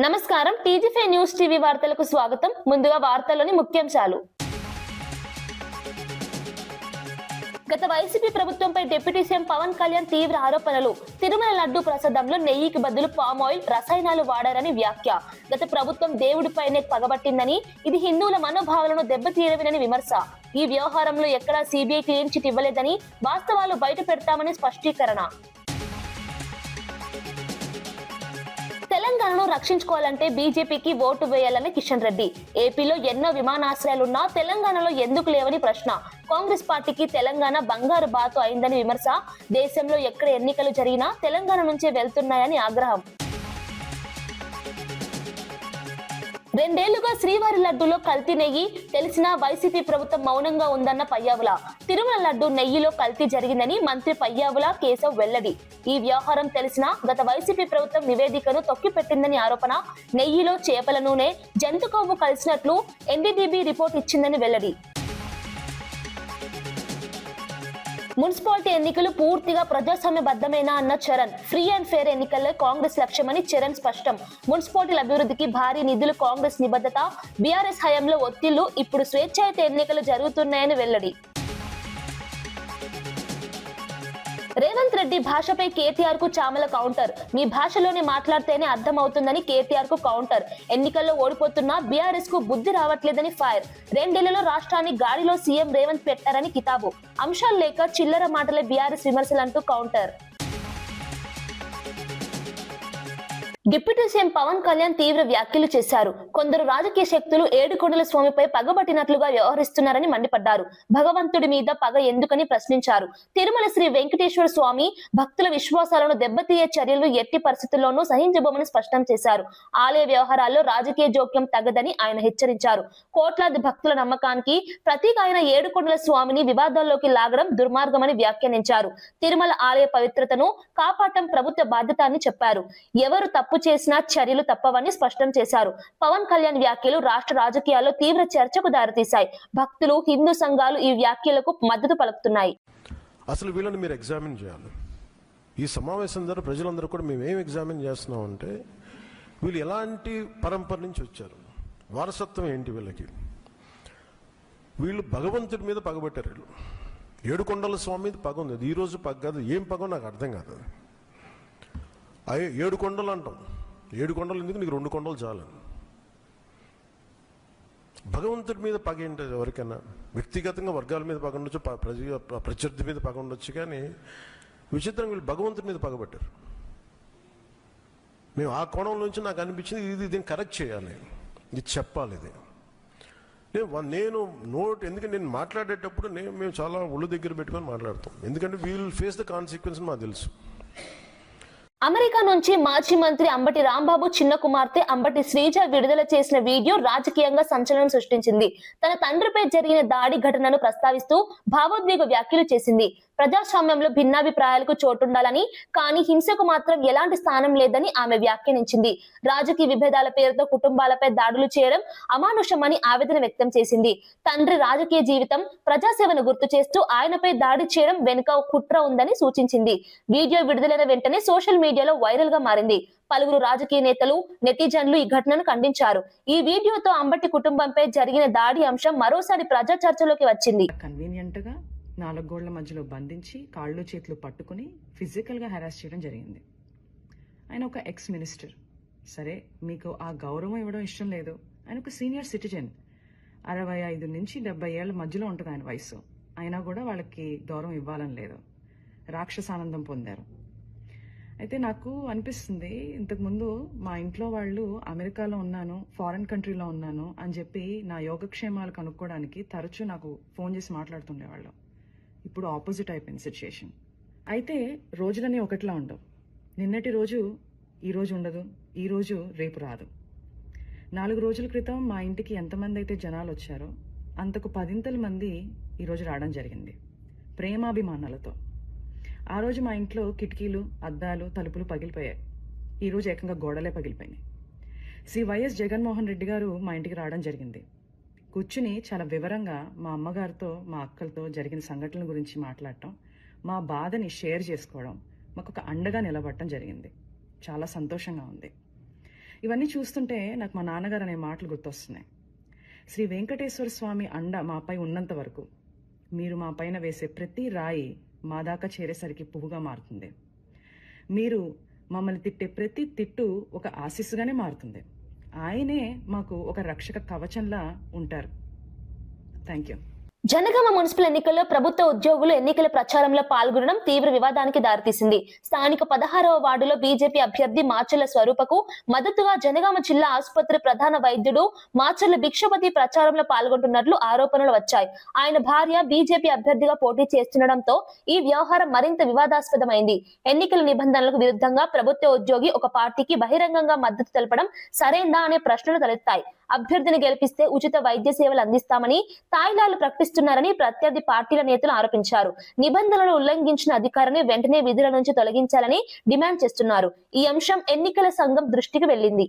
నమస్కారం టీజీ5 news TV వార్తలకు స్వాగతం. ముందుగా వార్తల్లోని ముఖ్యాంశాలు. గత వైసీపీ ప్రభుత్వంపై డిప్యూటీ సీఎం పవన్ కళ్యాణ్ తీవ్ర ఆరోపణలు. తిరుమల లడ్డు ప్రసాదంలో నెయ్యికి బదులు పామ్ ఆయిల్, రసాయనాలు వాడారని వ్యాఖ్య. గత ప్రభుత్వం దేవుడిపైనే పగబట్టిందని, ఇది హిందువుల మనోభావాలను దెబ్బతీయడమేనని విమర్శ. ఈ వ్యవహారంలో ఎక్కడా సీబీఐ క్లీన్ చిట్ ఇవ్వలేదని, వాస్తవాలు బయట పెడతామని స్పష్టీకరణ. తెలంగాణను రక్షించుకోవాలంటే బీజేపీకి ఓటు వేయాలని కిషన్ రెడ్డి. ఏపీలో ఎన్నో విమానాశ్రయాలున్నా తెలంగాణలో ఎందుకు లేవని ప్రశ్న. కాంగ్రెస్ పార్టీకి తెలంగాణ బంగారు బాతు అయిందని విమర్శ. దేశంలో ఎక్కడ ఎన్నికలు జరిగినా తెలంగాణ నుంచే వెళ్తున్నాయని ఆగ్రహం. రెండేళ్లుగా శ్రీవారి లడ్డూలో కల్తీ నెయ్యి తెలిసినా వైసీపీ ప్రభుత్వం మౌనంగా ఉందన్న పయ్యావుల. తిరుమల లడ్డు నెయ్యిలో కల్తీ జరిగిందని మంత్రి పయ్యావుల కేశవ్ వెల్లడి. ఈ వ్యవహారం తెలిసినా గత వైసీపీ ప్రభుత్వం నివేదికను తొక్కిపెట్టిందని ఆరోపణ. నెయ్యిలో చేపల నూనె, జంతు కొవ్వు కలిసినట్లు ఎన్డీడీబీ రిపోర్ట్ ఇచ్చిందని వెల్లడి. మున్సిపాలిటీ ఎన్నికలు పూర్తిగా ప్రజాస్వామ్యబద్ధమేనా అన్న చరణ్. ఫ్రీ అండ్ ఫెయిర్ ఎన్నికల్లో కాంగ్రెస్ లక్ష్యమని చరణ్ స్పష్టం. మున్సిపాలిటీల అభివృద్ధికి భారీ నిధులు కాంగ్రెస్ నిబద్ధత. బీఆర్ఎస్ హయాంలో ఒత్తిళ్లు, ఇప్పుడు స్వేచ్ఛాయుత ఎన్నికలు జరుగుతున్నాయని వెల్లడి. రేవంత్ రెడ్డి భాషపై కేటీఆర్ కు చామల కౌంటర్. మీ భాషలోనే మాట్లాడితేనే అర్థమవుతుందని కేటీఆర్ కు కౌంటర్. ఎన్నికల్లో ఓడిపోతున్నా బీఆర్ఎస్ కు బుద్ధి రావట్లేదని ఫైర్. రెండేళ్లలో రాష్ట్రాన్ని గాడిలో సీఎం రేవంత్ పెట్టారని కితాబు. అంశాలు లేక చిల్లర మాటలే బీఆర్ఎస్ విమర్శలంటూ counter. Deputy CM Pawan Kalyan తీవ్ర వ్యాఖ్యలు చేశారు. కొందరు రాజకీయ శక్తులు ఏడుకొండల స్వామిపై పగబట్టినట్లుగా వ్యవహరిస్తున్నారని మండిపడ్డారు. భగవంతుడి మీద పగ ఎందుకని ప్రశ్నించారు. తిరుమల శ్రీ వెంకటేశ్వర స్వామి భక్తుల విశ్వాసాలను దెబ్బతీయే చర్యలు ఎట్టి పరిస్థితుల్లోనూ సహించబోమని స్పష్టం చేశారు. ఆలయ వ్యవహారాల్లో రాజకీయ జోక్యం తగ్గదని ఆయన హెచ్చరించారు. కోట్లాది భక్తుల నమ్మకానికి ప్రతీక అయిన ఏడుకొండల స్వామిని వివాదాల్లోకి లాగడం దుర్మార్గమని వ్యాఖ్యానించారు. తిరుమల ఆలయ పవిత్రతను కాపాడటం ప్రభుత్వ బాధ్యత అని చెప్పారు. ఎవరు తప్పు చేసిన చర్యలు తప్పవని స్పష్టం చేశారు. పవన్ కళ్యాణ్ వ్యాఖ్యలు రాష్ట్ర రాజకీయాల్లో తీవ్ర చర్చకు దారితీశాయి. భక్తులు, హిందూ సంఘాలు ఈ వ్యాఖ్యలకు మద్దతు పలుకుతున్నాయి. అసలు వీళ్ళని మీరు ఎగ్జామిన్ చేయాలి. ఈ సమావేశం ద్వారా ప్రజలందరూ కూడా మేము ఏం ఎగ్జామిన్ చేస్తున్నాం అంటే, వీళ్ళు ఎలాంటి పరంపర నుంచి వచ్చారు, వారసత్వం ఏంటి వీళ్ళకి. వీళ్ళు భగవంతుడి మీద పగబట్టారు. వీళ్ళు ఏడుకొండల స్వామి మీద పగ ఉంది. ఈ రోజు పగ కాదు, ఏం పగో నాకు అర్థం కాదు. అయ్యే 7 కొండలు అంటాం. 7 కొండలు ఎందుకు, నీకు 2 కొండలు చాలు. భగవంతుడి మీద పగ ఏంటి? ఎవరికైనా వ్యక్తిగతంగా వర్గాల మీద పగ ఉండొచ్చు, ప్రత్యర్థి మీద పగ ఉండొచ్చు, కానీ విచిత్రంగా వీళ్ళు భగవంతుడి మీద పగబట్టారు. మేము ఆ కోణం నుంచి నాకు అనిపించింది, దీన్ని కరెక్ట్ చేయాలి, ఇది చెప్పాలి. ఇది నేను ఎందుకంటే నేను మాట్లాడేటప్పుడు మేము చాలా ఒళ్ళు దగ్గర పెట్టుకొని మాట్లాడతాం. ఎందుకంటే వీల్ ఫేస్ ద కాన్సిక్వెన్స్ మాకు తెలుసు. అమెరికా నుంచి మాజీ మంత్రి అంబటి రాంబాబు చిన్న కుమార్తె అంబటి శ్రీజ విడుదల చేసిన వీడియో రాజకీయంగా సంచలనం సృష్టించింది. తన తండ్రిపై జరిగిన దాడి ఘటనను ప్రస్తావిస్తూ భావోద్వేగ వ్యాఖ్యలు చేసింది. ప్రజాస్వామ్యంలో భిన్నాభిప్రాయాలకు చోటుండాలని, కానీ హింసకు మాత్రం ఎలాంటి స్థానం లేదని ఆమె వ్యాఖ్యానించింది. రాజకీయ విభేదాల పేరుతో కుటుంబాలపై దాడులు చేయడం అమానుషమని ఆవేదన వ్యక్తం చేసింది. తండ్రి రాజకీయ జీవితం, ప్రజాసేవను గుర్తు చేస్తూ ఆయనపై దాడి చేయడం వెనుక కుట్ర ఉందని సూచించింది. వీడియో విడుదలైన వెంటనే సోషల్ మీడియాలో వైరల్ గా మారింది. పలువురు రాజకీయ నేతలు, నెటిజన్లు ఈ ఘటనను ఖండించారు. ఈ వీడియోతో అంబటి కుటుంబంపై జరిగిన దాడి అంశం మరోసారి ప్రజా చర్చలోకి వచ్చింది. కన్వీనియంట్ గా 4 గోళ్ల మధ్యలో బంధించి కాళ్ళు చేతులు పట్టుకుని ఫిజికల్ గా హెరాస్ చేయడం జరిగింది. ఆయన ఒక ఎక్స్ మినిస్టర్. సరే, మీకు ఆ గౌరవం ఇవ్వడం ఇష్టం లేదు. ఆయన ఒక సీనియర్ సిటిజన్. 65 నుంచి 70 ఏళ్ల మధ్యలో ఉంటుంది ఆయన వయసు. అయినా కూడా వాళ్ళకి గౌరవం ఇవ్వాలని లేదు. రాక్షసానందం పొందారు. అయితే నాకు అనిపిస్తుంది, ఇంతకుముందు మా ఇంట్లో వాళ్ళు అమెరికాలో ఉన్నాను, ఫారెన్ కంట్రీలో ఉన్నాను అని చెప్పి నా యోగక్షేమాలు కనుక్కోవడానికి తరచూ నాకు ఫోన్ చేసి మాట్లాడుతుండేవాళ్ళు. ఇప్పుడు ఆపోజిట్ అయిపోయింది సిచ్యుయేషన్. అయితే రోజులన్నీ ఒకటిలా ఉండవు. నిన్నటి రోజు ఈ రోజు ఉండదు, ఈ రోజు రేపు రాదు. 4 రోజుల క్రితం మా ఇంటికి ఎంతమంది అయితే జనాలు వచ్చారో అంతకు 10 మంది ఈరోజు రావడం జరిగింది, ప్రేమాభిమానాలతో. ఆ రోజు మా ఇంట్లో కిటికీలు, అద్దాలు, తలుపులు పగిలిపోయాయి. ఈరోజు ఏకంగా గోడలే పగిలిపోయినాయి. శ్రీ వైఎస్ జగన్మోహన్ రెడ్డి గారు మా ఇంటికి రావడం జరిగింది. కూర్చుని చాలా వివరంగా మా అమ్మగారితో, మా అక్కలతో జరిగిన సంఘటనల గురించి మాట్లాడటం, మా బాధని షేర్ చేసుకోవడం, మాకు ఒక అండగా నిలబడటం జరిగింది. చాలా సంతోషంగా ఉంది. ఇవన్నీ చూస్తుంటే నాకు మా నాన్నగారు అనే మాటలు గుర్తొస్తున్నాయి. శ్రీ వెంకటేశ్వర స్వామి అండ మాపై ఉన్నంత వరకు మీరు మా పైన వేసే ప్రతి రాయి మా దాకా చేరేసరికి పువ్వుగా మారుతుంది. మీరు మమ్మల్ని తిట్టే ప్రతి తిట్టు ఒక ఆశీస్సుగానే మారుతుంది. ఆయనే మాకు ఒక రక్షక కవచంలా ఉంటారు. Thank you. జనగామ మున్సిపల్ ఎన్నికల్లో ప్రభుత్వ ఉద్యోగులు ఎన్నికల ప్రచారంలో పాల్గొనడం తీవ్ర వివాదానికి దారితీసింది. స్థానిక 16వ వార్డులో బీజేపీ అభ్యర్థి మాచర్ల స్వరూపకు మద్దతుగా జనగామ జిల్లా ఆసుపత్రి ప్రధాన వైద్యుడు మాచర్ల భిక్షపతి ప్రచారంలో పాల్గొంటున్నట్లు ఆరోపణలు వచ్చాయి. ఆయన భార్య బీజేపీ అభ్యర్థిగా పోటీ చేస్తుండటంతో ఈ వ్యవహారం మరింత వివాదాస్పదమైంది. ఎన్నికల నిబంధనలకు విరుద్ధంగా ప్రభుత్వ ఉద్యోగి ఒక పార్టీకి బహిరంగంగా మద్దతు తెలపడం సరైందా అనే ప్రశ్నలు తలెత్తాయి. అభ్యర్థిని గెలిపిస్తే ఉచిత వైద్య సేవలు అందిస్తామని తాయిలాలు ప్రకటిస్తున్నారని ప్రత్యర్థి పార్టీల నేతలు ఆరోపించారు. నిబంధనలు ఉల్లంఘించిన అధికారిని వెంటనే విధుల నుంచి తొలగించాలని డిమాండ్ చేస్తున్నారు. ఈ అంశం ఎన్నికల సంఘం దృష్టికి వెళ్లింది.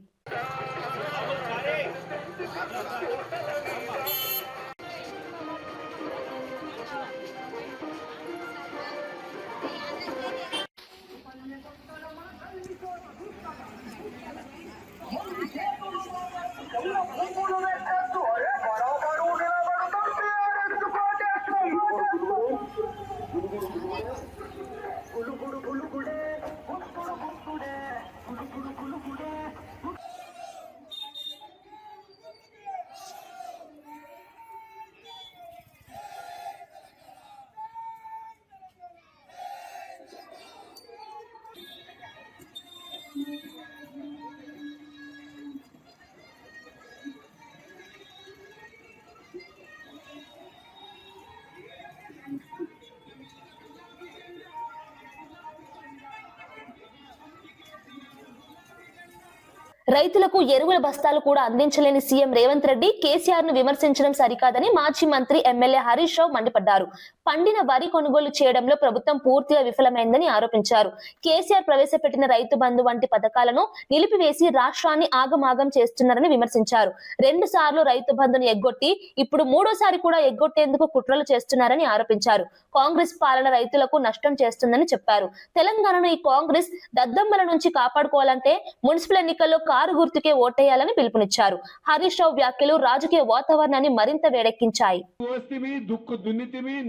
రైతులకు ఎరువుల బస్తాలు కూడా అందించలేని సీఎం రేవంత్ రెడ్డి కేసీఆర్ ను విమర్శించడం సరికాదని మాజీ మంత్రి ఎమ్మెల్యే హరీష్ రావు మండిపడ్డారు. పండిన వరి కొనుగోలు చేయడంలో ప్రభుత్వం పూర్తిగా విఫలమైందని ఆరోపించారు. కేసీఆర్ ప్రవేశపెట్టిన రైతు బంధు వంటి పథకాలను నిలిపివేసి రాష్ట్రాన్ని ఆగమాగం చేస్తున్నారని విమర్శించారు. 2 సార్లు రైతు బంధును ఎగ్గొట్టి ఇప్పుడు 3వ సారి కూడా ఎగ్గొట్టేందుకు కుట్రలు చేస్తున్నారని ఆరోపించారు. కాంగ్రెస్ పాలన రైతులకు నష్టం చేస్తుందని చెప్పారు. తెలంగాణను ఈ కాంగ్రెస్ దద్దమ్మల నుంచి కాపాడుకోవాలంటే మున్సిపల్ ఎన్నికల్లో కారు గుర్తుకే ఓటేయాలని పిలుపునిచ్చారు. హరీష్ రావు వ్యాఖ్యలు రాజకీయ వాతావరణాన్ని మరింత వేడెక్కించాయి.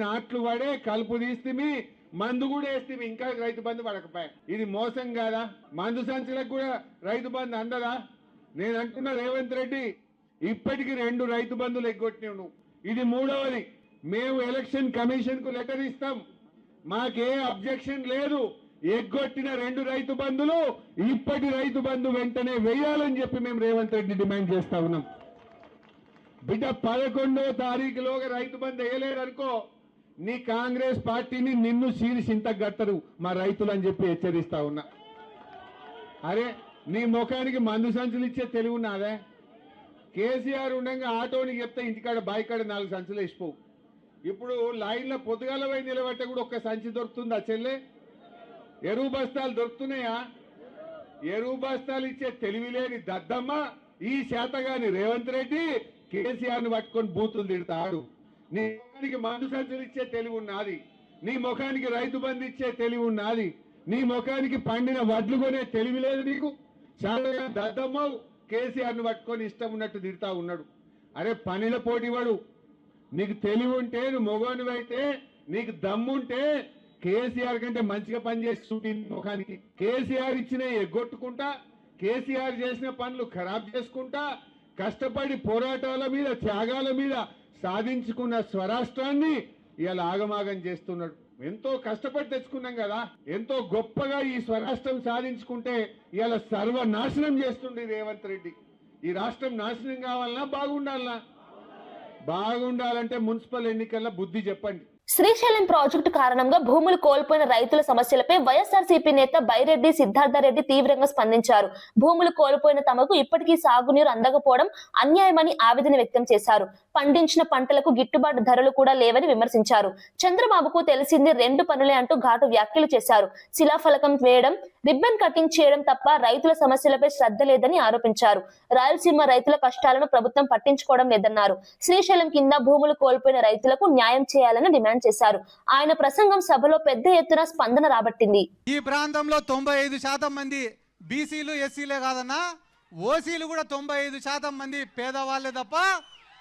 నాట్లు పడే కలుపు తీస్తే మందు కూడా వేస్తే ఇంకా రైతు బంధు పడకపోయా. ఇది మోసం కాదా? మందు సంచులకు కూడా రైతు బంధు అందదా? నేను అంటున్నా రేవంత్ రెడ్డి, ఇప్పటికి 2 రైతు బంధులు ఎగ్గొట్టినావు నువ్వు, ఇది 3వది. మేము ఎలక్షన్ కమిషన్ కు లెటర్ ఇస్తాం, మాకే అబ్జెక్షన్ లేదు. ఎగ్గొట్టిన 2 రైతు బంధులు ఇప్పటి రైతు బంధు వెంటనే వేయాలని చెప్పి మేము రేవంత్ రెడ్డి డిమాండ్ చేస్తా ఉన్నాం. బిడ్డ 11వ తారీఖులోగా రైతు బంధు వేయలేదనుకో, నీ కాంగ్రెస్ పార్టీని నిన్ను సీరిసింత గట్టరు మా రైతులు అని చెప్పి హెచ్చరిస్తా ఉన్నా. అరే నీ ముఖానికి మందు సంచులు ఇచ్చే తెలివి ఉన్నదే? కేసీఆర్ ఉండగా ఆటోనికి చెప్తే ఇంటికాడ బాయికాడ 4 సంచులు వేసిపోవు. ఇప్పుడు లైన్లో పొద్దుగాల పోయి నిలబట్టే కూడా ఒక్క సంచి దొరుకుతుందా చెల్లె? ఎరువు బస్తాలు దొరుకుతున్నాయా? ఎరువు బస్తాలు ఇచ్చే తెలివి లేని దద్దమ్మ ఈ శాతగాని రేవంత్ రెడ్డి కేసీఆర్ ను పట్టుకొని బూతులు తిడతాడు. నీ ముఖానికి మందు సంచులు ఇచ్చే తెలివి ఉన్నది, నీ ముఖానికి రైతు బంధు ఇచ్చే తెలివి ఉన్నది, నీ ముఖానికి పండిన వడ్లు కొనే తెలివి లేదు నీకు. శాతగా దద్దమ్మ కేసీఆర్ ను పట్టుకొని ఇష్టం ఉన్నట్టు తిడతా ఉన్నాడు. అరే పనిల పోటీవాడు, నీకు తెలివి ఉంటే, నువ్వు మొగోనివైతే, నీకు దమ్ముంటే కేసీఆర్ కంటే మంచిగా పనిచేసి చూపి ముఖానికి. కేసీఆర్ ఇచ్చిన ఎగ్గొట్టుకుంటా, కేసీఆర్ చేసిన పనులు ఖరాబ్ చేసుకుంటా, కష్టపడి పోరాటాల మీద త్యాగాల మీద సాధించుకున్న స్వరాష్ట్రాన్ని ఇవాళ ఆగమాగం చేస్తున్నాడు. ఎంతో కష్టపడి తెచ్చుకున్నాం కదా, ఎంతో గొప్పగా ఈ స్వరాష్ట్రం సాధించుకుంటే ఇవాళ సర్వనాశనం చేస్తుండే రేవంత్ రెడ్డి. ఈ రాష్ట్రం నాశనం కావాలన్నా బాగుండాలన్నా? బాగుండాలంటే మున్సిపల్ ఎన్నికల్లో బుద్ధి చెప్పండి. శ్రీశైలం ప్రాజెక్టు కారణంగా భూములు కోల్పోయిన రైతుల సమస్యలపై వైఎస్ఆర్సీపీ నేత బైరెడ్డి సిద్ధార్థరెడ్డి తీవ్రంగా స్పందించారు. భూములు కోల్పోయిన తమకు ఇప్పటికీ సాగునీరు అందకపోవడం అన్యాయమని ఆవేదన వ్యక్తం చేశారు. పండించిన పంటలకు గిట్టుబాటు ధరలు కూడా లేవని విమర్శించారు. చంద్రబాబుకు తెలిసింది 2 పనులే అంటూ ఘాటు వ్యాఖ్యలు చేశారు. శిలాఫలకం వేయడం, రిబ్బన్ కటింగ్ చేయడం తప్ప రైతుల సమస్యలపై శ్రద్ధ లేదని ఆరోపించారు. రాయలసీమ రైతుల కష్టాలను ప్రభుత్వం పట్టించుకోవడం లేదన్నారు. శ్రీశైలం కింద భూములు కోల్పోయిన రైతులకు న్యాయం చేయాలని డిమాండ్ చేశారు. ఆయన ప్రసంగం సభలో పెద్ద ఎత్తున స్పందన రాబట్టింది. ఈ ప్రాంతంలో 95% మంది బీసీలు, ఎస్సీలే కాదన్నా, ఓసీలు కూడా 95% మంది పేదవాళ్ళే తప్ప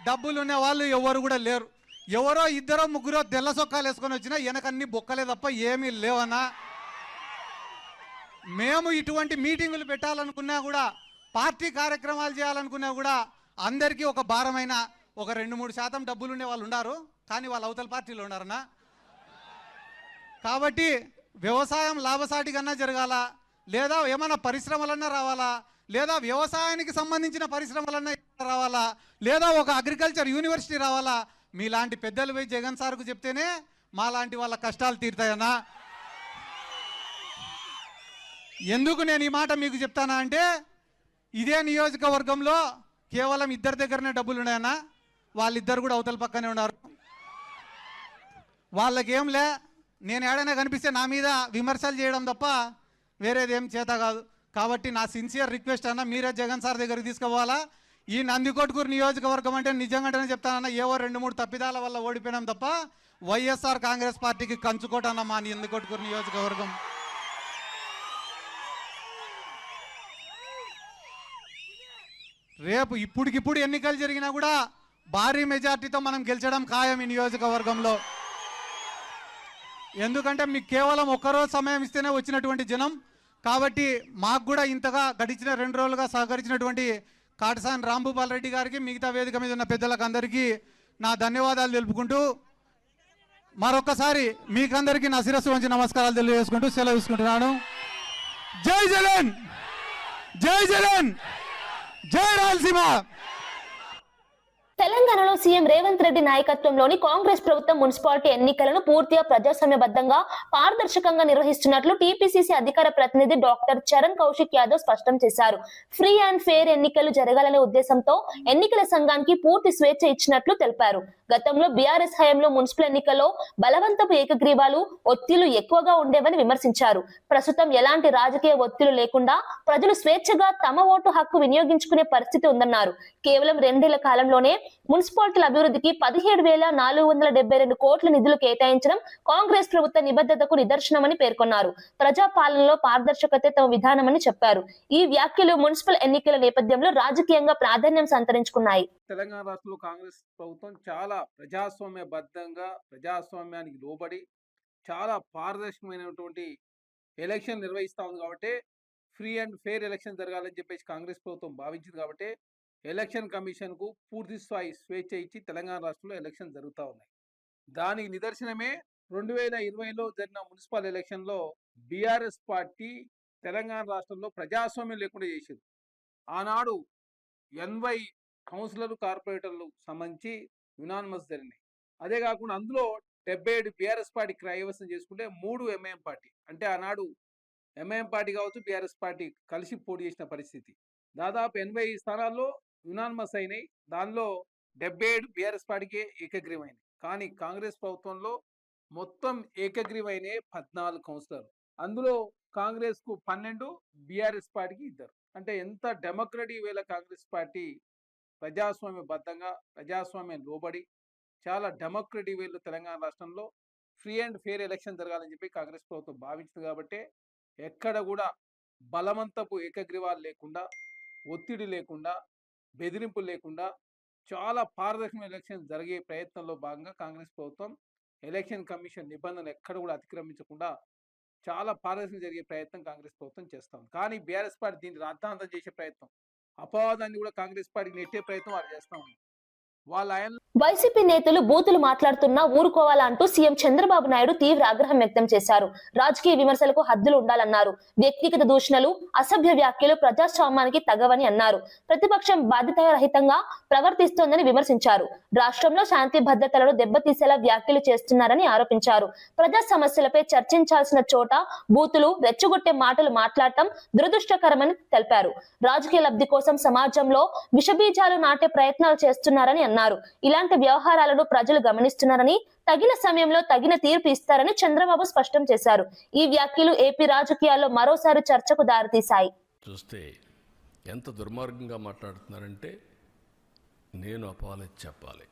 డబ్బులు ఉన్న వాళ్ళు ఎవరు కూడా లేరు. ఎవరో ఇద్దరో ముగ్గురో తెల్ల సొక్కాలు వేసుకొని వచ్చినా వెనకన్నీ బొక్కలే తప్ప ఏమీ లేవన్నా. మేము ఇటువంటి మీటింగులు పెట్టాలనుకున్నా కూడా, పార్టీ కార్యక్రమాలు చేయాలనుకున్నా కూడా అందరికీ ఒక భారమైన ఒక 2-3% డబ్బులు ఉండే వాళ్ళు ఉన్నారు, కానీ వాళ్ళు అవతల పార్టీలో ఉన్నారన్నా. కాబట్టి వ్యవసాయం లాభసాటి కన్నా జరగాల, లేదా ఏమైనా పరిశ్రమలన్నా రావాలా, లేదా వ్యవసాయానికి సంబంధించిన పరిశ్రమలన్నా రావాలా, లేదా ఒక అగ్రికల్చర్ యూనివర్సిటీ రావాలా. మీలాంటి పెద్దలు పోయి జగన్ సార్కు చెప్తేనే మాలాంటి వాళ్ళ కష్టాలు తీరుతాయన్నా. ఎందుకు నేను ఈ మాట మీకు చెప్తానా అంటే, ఇదే నియోజకవర్గంలో కేవలం ఇద్దరి దగ్గరనే డబ్బులు ఉన్నాయన్నా. వాళ్ళిద్దరు కూడా అవతల పక్కనే ఉన్నారు. వాళ్ళకేంలే, నేను ఏడైనా కనిపిస్తే నా మీద విమర్శలు చేయడం తప్ప వేరేదేం చేత కాదు. కాబట్టి నా సిన్సియర్ రిక్వెస్ట్ అన్న, మీరే జగన్ సార్ దగ్గరికి తీసుకుపోవాలా. ఈ నందికొట్కూరు నియోజకవర్గం అంటే నిజంగానే చెప్తానన్నా, ఏవో 2-3 తప్పిదాల వల్ల ఓడిపోయినాం తప్ప వైఎస్ఆర్ కాంగ్రెస్ పార్టీకి కంచుకోటన్న మా నందికొట్కూరు నియోజకవర్గం. రేపు ఇప్పటికిప్పుడు ఎన్నికలు జరిగినా కూడా భారీ మెజార్టీతో మనం గెలిచడం ఖాయం ఈ నియోజకవర్గంలో. ఎందుకంటే మీకు కేవలం ఒక్కరోజు సమయం ఇస్తేనే వచ్చినటువంటి జనం. కాబట్టి మాకు కూడా ఇంతగా గడిచిన 2 రోజులుగా సహకరించినటువంటి కాటసాని రాంభూపాల్ రెడ్డి గారికి, మిగతా వేదిక మీద ఉన్న పెద్దలకు అందరికీ నా ధన్యవాదాలు తెలుపుకుంటూ, మరొకసారి మీకందరికీ నా శిరస్సు వంచి నమస్కారాలు తెలియజేసుకుంటూ సెలవు తీసుకుంటున్నాను. జై జగన్, జై జగన్, జై రాయలసీమ. తెలంగాణలో సీఎం రేవంత్ రెడ్డి నాయకత్వంలోని కాంగ్రెస్ ప్రభుత్వం మున్సిపాలిటీ ఎన్నికలను పూర్తిగా ప్రజాస్వామ్యబద్ధంగా, పారదర్శకంగా నిర్వహిస్తున్నట్లు టీపీసీసీ అధికార ప్రతినిధి డాక్టర్ చరణ్ కౌశిక్ యాదవ్ స్పష్టం చేశారు. ఫ్రీ అండ్ ఫెయిర్ ఎన్నికలు జరగాలనే ఉద్దేశంతో ఎన్నికల సంఘానికి పూర్తి స్వేచ్ఛ ఇచ్చినట్లు తెలిపారు. గతంలో బీఆర్ఎస్ హయాంలో మున్సిపల్ ఎన్నికల్లో బలవంతపు ఏకగ్రీవాలు, ఒత్తిళ్లు ఎక్కువగా ఉండేవని విమర్శించారు. ప్రస్తుతం ఎలాంటి రాజకీయ ఒత్తిళ్లు లేకుండా ప్రజలు స్వేచ్ఛగా తమ ఓటు హక్కు వినియోగించుకునే పరిస్థితి ఉందన్నారు. కేవలం 2 ఏళ్ల కాలంలోనే మున్సిపాలిటీల అభివృద్ధికి 17,472 కోట్ల నిధులు కేటాయించడం కాంగ్రెస్ ప్రభుత్వ నిబద్ధతకు నిదర్శనమని పేర్కొన్నారు. ప్రజాపాలనలో పారదర్శకతే తమ విధానమని చెప్పారు. ఈ వ్యాఖ్యలు మున్సిపల్ ఎన్నికల నేపథ్యంలో రాజకీయంగా ప్రాధాన్యం సంతరించుకున్నాయి. తెలంగాణ రాష్ట్రంలో కాంగ్రెస్ ప్రభుత్వం చాలా ప్రజాస్వామ్యబద్ధంగా, ప్రజాస్వామ్యానికి లోబడి చాలా పారదర్శకమైనటువంటి ఎలక్షన్ నిర్వహిస్తూ ఉంది. కాబట్టి ఫ్రీ అండ్ ఫెయిర్ ఎలక్షన్ జరగాలని చెప్పేసి కాంగ్రెస్ ప్రభుత్వం భావించింది. కాబట్టి ఎలక్షన్ కమిషన్కు పూర్తి స్థాయి స్వేచ్ఛ ఇచ్చి తెలంగాణ రాష్ట్రంలో ఎలక్షన్ జరుగుతూ ఉన్నాయి. దానికి నిదర్శనమే 2020లో జరిగిన మున్సిపల్ ఎలక్షన్లో బీఆర్ఎస్ పార్టీ తెలంగాణ రాష్ట్రంలో ప్రజాస్వామ్యం లేకుండా చేసింది. ఆనాడు 80 కౌన్సిలర్లు, కార్పొరేటర్లు సంబంధించి యునానిమస్ జరిగినాయి. అదే కాకుండా అందులో 77 బీఆర్ఎస్ పార్టీ కైవసం చేసుకుంటే 3 ఎంఐఎం పార్టీ, అంటే ఆనాడు ఎంఐఎం పార్టీ కావచ్చు, బీఆర్ఎస్ పార్టీ కలిసి పోటీ చేసిన పరిస్థితి. దాదాపు 80 స్థానాల్లో యునానిమస్ అయినాయి. దానిలో 77 బీఆర్ఎస్ పార్టీకే ఏకగ్రీవమైనవి. కానీ కాంగ్రెస్ ప్రభుత్వంలో మొత్తం ఏకగ్రీవైన 14 కౌన్సిలర్లు. అందులో కాంగ్రెస్ కు 12, బీఆర్ఎస్ పార్టీకి 2. అంటే ఎంత డెమోక్రటిక్ వేళ కాంగ్రెస్ పార్టీ ప్రజాస్వామ్యబద్ధంగా, ప్రజాస్వామ్యం లోబడి చాలా డెమోక్రటిక్ వేలో తెలంగాణ రాష్ట్రంలో ఫ్రీ అండ్ ఫెయిర్ ఎలక్షన్ జరగాలని చెప్పి కాంగ్రెస్ ప్రభుత్వం భావించింది. కాబట్టి ఎక్కడ కూడా బలవంతపు ఏకగ్రీవాలు లేకుండా, ఒత్తిడి లేకుండా, బెదిరింపులు లేకుండా చాలా పారదర్శకమైన ఎలక్షన్ జరిగే ప్రయత్నంలో భాగంగా కాంగ్రెస్ ప్రభుత్వం ఎలక్షన్ కమిషన్ నిబంధనలు ఎక్కడ కూడా అతిక్రమించకుండా చాలా పారదర్శకంగా జరిగే ప్రయత్నం కాంగ్రెస్ ప్రభుత్వం చేస్తాం. కానీ బీఆర్ఎస్ పార్టీ దీన్ని రాద్ధాంతం చేసే ప్రయత్నం, అపవాదాన్ని కూడా కాంగ్రెస్ పార్టీకి నెట్టే ప్రయత్నం వారు చేస్తా ఉన్నారు. వైసీపీ నేతలు బూతులు మాట్లాడుతున్నా ఊరుకోవాలంటూ సీఎం చంద్రబాబు నాయుడు తీవ్ర ఆగ్రహం వ్యక్తం చేశారు. రాజకీయ విమర్శలకు హద్దులు ఉండాలన్నారు. వ్యక్తిగత దూషణలు, అసభ్య వ్యాఖ్యలు ప్రజాస్వామ్యానికి తగవని అన్నారు. ప్రతిపక్షం బాధ్యతారహితంగా ప్రవర్తిస్తోందని విమర్శించారు. రాష్ట్రంలో శాంతి భద్రతలను దెబ్బతీసేలా వ్యాఖ్యలు చేస్తున్నారని ఆరోపించారు. ప్రజా సమస్యలపై చర్చించాల్సిన చోట బూతులు, రెచ్చగొట్టే మాటలు మాట్లాడటం దురదృష్టకరమని తెలిపారు. రాజకీయ లబ్ధి కోసం సమాజంలో విషబీజాలు నాటే ప్రయత్నాలు చేస్తున్నారని అన్నారు. ఇలాంటి వ్యవహారాలను ప్రజలు గమనిస్తున్నారని, తగిన సమయంలో తగిన తీర్పు ఇస్తారని చంద్రబాబు స్పష్టం చేశారు. ఈ వ్యాఖ్యలు ఏపీ రాజకీయాల్లో మరోసారి చర్చకు దారితీశాయి. చూస్తే ఎంత దుర్మార్గంగా మాట్లాడుతున్నారంటే, నేను అపాలజీ చెప్పాలి,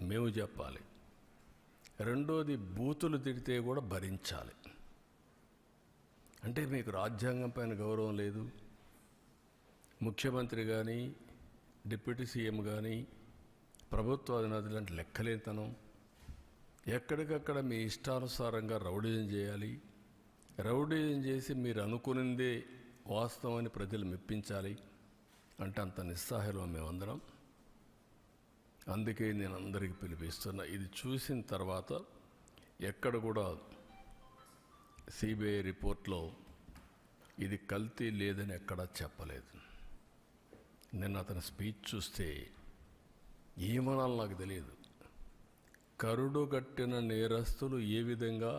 మేము చెప్పాలి. రెండోది, బూతులు తిడితే కూడా భరించాలి. అంటే మీకు రాజ్యాంగం పైన గౌరవం లేదు, ముఖ్యమంత్రి కానీ డిప్యూటీ సీఎం కానీ ప్రభుత్వ అధినేతలు అంటే లెక్కలేతనం, ఎక్కడికక్కడ మీ ఇష్టానుసారంగా రౌడీజం చేయాలి, రౌడీజం చేసి మీరు అనుకునిందే వాస్తవాన్ని ప్రజలు మెప్పించాలి అంటే అంత నిస్సహాయంలో మేమందరం. అందుకే నేను అందరికీ పిలిపిస్తున్నా. ఇది చూసిన తర్వాత ఎక్కడ కూడా సిబిఐ రిపోర్ట్లో ఇది కల్తీ లేదని ఎక్కడా చెప్పలేదు. నిన్న అతని స్పీచ్ చూస్తే ఏమనాలో నాకు తెలియదు. కరుడు కట్టిన నేరస్తులు ఏ విధంగా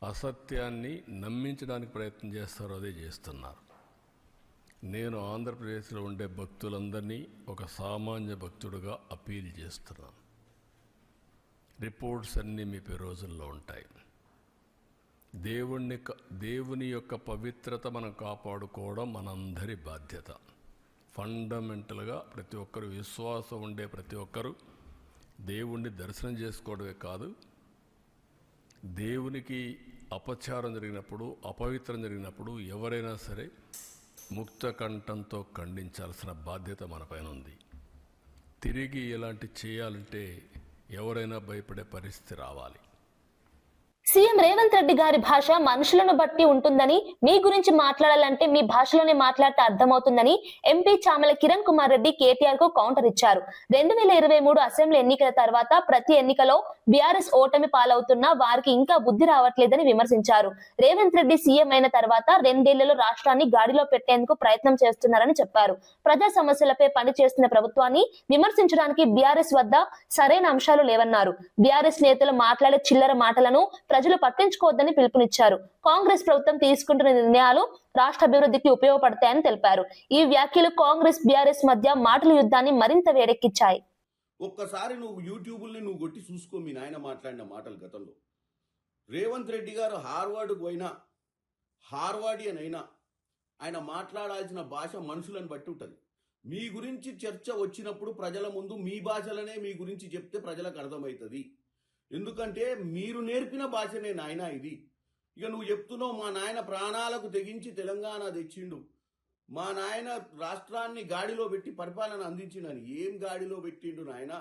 అసత్యాన్ని నమ్మించడానికి ప్రయత్నం చేస్తారో అదే చేస్తున్నారు. నేను ఆంధ్రప్రదేశ్లో ఉండే భక్తులందరినీ ఒక సామాన్య భక్తుడుగా అపీల్ చేస్తున్నాను. రిపోర్ట్స్ అన్నీ మీ రోజుల్లో ఉంటాయి. దేవుని యొక్క పవిత్రత మనం కాపాడుకోవడం మనందరి బాధ్యత. ఫండమెంటల్గా ప్రతి ఒక్కరు, విశ్వాసం ఉండే ప్రతి ఒక్కరూ దేవుణ్ణి దర్శనం చేసుకోవడమే కాదు, దేవునికి అపచారం జరిగినప్పుడు, అపవిత్రం జరిగినప్పుడు ఎవరైనా సరే ముక్త కంఠంతో ఖండించాల్సిన బాధ్యత మనపైన ఉంది. తిరిగి ఇలాంటి చేయాలంటే ఎవరైనా భయపడే పరిస్థితి రావాలి. సీఎం రేవంత్ రెడ్డి గారి భాష మనుషులను బట్టి ఉంటుందని, మీ గురించి మాట్లాడాలంటే మీ భాషలోనే మాట్లాడితే అర్థమవుతుందని ఎంపీ చామల కిరణ్ కుమార్ రెడ్డి కేటీఆర్ కు కౌంటర్ ఇచ్చారు. 2023 అసెంబ్లీ ఎన్నికల తర్వాత ప్రతి ఎన్నికలో బీఆర్ఎస్ ఓటమి పాలవుతున్నా వారికి ఇంకా బుద్ధి రావట్లేదని విమర్శించారు. రేవంత్ రెడ్డి సీఎం అయిన తర్వాత 2 ఏళ్లలో రాష్ట్రాన్ని గాడిలో పెట్టేందుకు ప్రయత్నం చేస్తున్నారని చెప్పారు. ప్రజా సమస్యలపై పనిచేస్తున్న ప్రభుత్వాన్ని విమర్శించడానికి బీఆర్ఎస్ వద్ద సరైన అంశాలు లేవన్నారు. బీఆర్ఎస్ నేతలు మాట్లాడే చిల్లర మాటలను ప్రజలు పట్టించుకోవద్దని పిలుపునిచ్చారు. కాంగ్రెస్ ప్రభుత్వం తీసుకుంటున్న నిర్ణయాలు రాష్ట్ర అభివృద్ధికి ఉపయోగపడతాయని తెలిపారు. ఈ వ్యాఖ్యలు కాంగ్రెస్ బీఆర్ఎస్ మధ్య మాటల యుద్ధాన్ని మరింత వేడెక్కించాయి. ఒక్కసారి నువ్వు యూట్యూబ్ని నువ్వు కొట్టి చూసుకో మీ నాయన మాట్లాడిన మాటలు గతంలో. రేవంత్ రెడ్డి గారు హార్వర్డ్కు పోయినా, హార్వర్డియన్ అయినా ఆయన మాట్లాడాల్సిన భాష మనుషులను బట్టి ఉంటుంది. మీ గురించి చర్చ వచ్చినప్పుడు ప్రజల ముందు మీ భాషలనే మీ గురించి చెప్తే ప్రజలకు అర్థమవుతుంది. ఎందుకంటే మీరు నేర్పిన భాషనే నాయన ఇది. ఇక నువ్వు చెప్తున్నావు మా నాయన ప్రాణాలకు తెగించి తెలంగాణ తెచ్చిండు, మా నాయన రాష్ట్రాన్ని గాడిలో పెట్టి పరిపాలన అందించిండని. ఏం గాడిలో పెట్టిండు నాయన?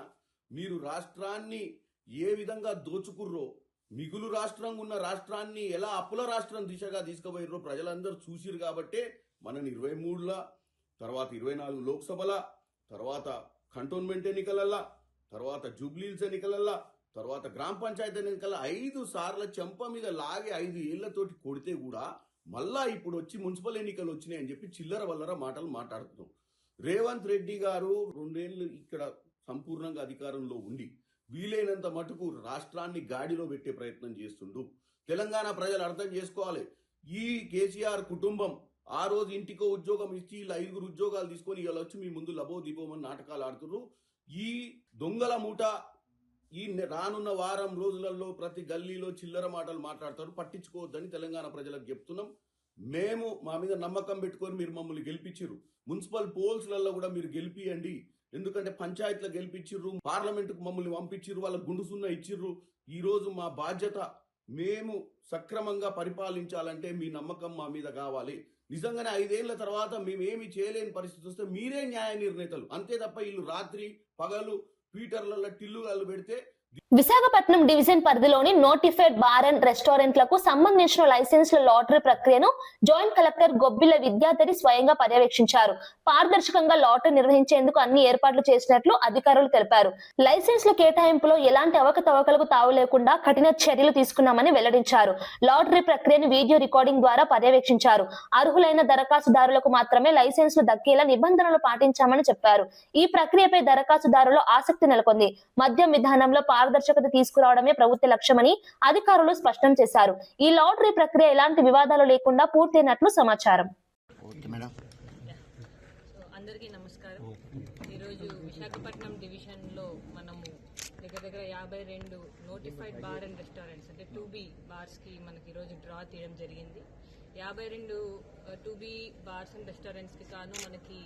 మీరు రాష్ట్రాన్ని ఏ విధంగా దోచుకుర్రో, మిగులు రాష్ట్రంగా ఉన్న రాష్ట్రాన్ని ఎలా అప్పుల రాష్ట్రం దిశగా తీసుకుపోయిర్రో ప్రజలందరూ చూసిరు. కాబట్టే మనం 23ల తర్వాత 24 లోక్సభల తర్వాత కంటోన్మెంట్ ఎన్నికలల్లా, తర్వాత జూబ్లీహిల్స్ ఎన్నికలల్లా, తర్వాత గ్రామ పంచాయతీ ఎన్నికల 5 సార్ల చెంప మీద లాగి 5 ఏళ్లతోటి కొడితే కూడా మళ్ళా ఇప్పుడు వచ్చి మున్సిపల్ ఎన్నికలు వచ్చినాయని చెప్పి చిల్లర వల్లర మాటలు మాట్లాడుతున్నాం. రేవంత్ రెడ్డి గారు 2 ఏళ్ళు ఇక్కడ సంపూర్ణంగా అధికారంలో ఉండి వీలైనంత మటుకు రాష్ట్రాన్ని గాడిలో పెట్టే ప్రయత్నం చేస్తుండు. తెలంగాణ ప్రజలు అర్థం చేసుకోవాలి. ఈ కేసీఆర్ కుటుంబం ఆ రోజు ఇంటికో ఉద్యోగం ఇచ్చి ఇలా 5 ఉద్యోగాలు తీసుకొని ఇలా వచ్చి మీ ముందు లబో దీపోమని నాటకాలు ఆడుతున్నారు. ఈ దొంగల మూట ఈ రానున్న వారం రోజులలో ప్రతి గల్లీలో చిల్లర మాటలు మాట్లాడతారు. పట్టించుకోవద్దని తెలంగాణ ప్రజలకు చెప్తున్నాం. మేము మా మీద నమ్మకం పెట్టుకొని మీరు మమ్మల్ని గెలిపించిర్రు. మున్సిపల్ పోల్స్లలో కూడా మీరు గెలిపియండి. ఎందుకంటే పంచాయతీలో గెలిపించిర్రు, పార్లమెంటుకు మమ్మల్ని పంపించిర్రు, వాళ్ళ గుండు సున్నా ఇచ్చిర్రు. ఈరోజు మా బాధ్యత, మేము సక్రమంగా పరిపాలించాలంటే మీ నమ్మకం మా మీద కావాలి. నిజంగానే 5 ఏళ్ల తర్వాత మేమేమి చేయలేని పరిస్థితి వస్తే మీరే న్యాయ నిర్ణేతలు, అంతే తప్ప వీళ్ళు రాత్రి పగలు ట్విట్టర్లలో టిల్లుగాళ్ళు పెడితే. విశాఖపట్నం డివిజన్ పరిధిలోని నోటిఫైడ్ బార్ అండ్ రెస్టారెంట్లకు సంబంధించిన లైసెన్స్ల లాటరీ ప్రక్రియను జాయింట్ కలెక్టర్ గొబ్బిల విద్యాధరి స్వయంగా పర్యవేక్షించారు. పారదర్శకంగా లాటరీ నిర్వహించేందుకు అన్ని ఏర్పాట్లు చేసినట్లు అధికారులు తెలిపారు. లైసెన్స్ల కేటాయింపులో ఎలాంటి అవకతవకలకు తావు లేకుండా కఠిన చర్యలు తీసుకున్నామని వెల్లడించారు. లాటరీ ప్రక్రియను వీడియో రికార్డింగ్ ద్వారా పర్యవేక్షించారు. అర్హులైన దరఖాస్తుదారులకు మాత్రమే లైసెన్స్లు దక్కేలా నిబంధనలు పాటించామని చెప్పారు. ఈ ప్రక్రియపై దరఖాస్తుదారులో ఆసక్తి నెలకొంది. మద్యం విధానంలో పారదర్శకత తీసుకురావడమే ప్రభుత్వ లక్ష్యమని అధికారులు స్పష్టం చేశారు. ఈ లాటరీ ప్రక్రియ ఎలాంటి వివాదాలు లేకుండా పూర్తయినట్లు సమాచారం. అందరికీ నమస్కారం. ఈరోజు విశాఖపట్నం డివిజన్లో మనము దగ్గర 52 నోటిఫైడ్ బార్ అండ్ రెస్టారెంట్స్ అంటే 2B బార్స్కి మనకి ఈరోజు డ్రా తీయడం జరిగింది. 52 2B బార్స్ అండ్ రెస్టారెంట్స్కి కాను మనకి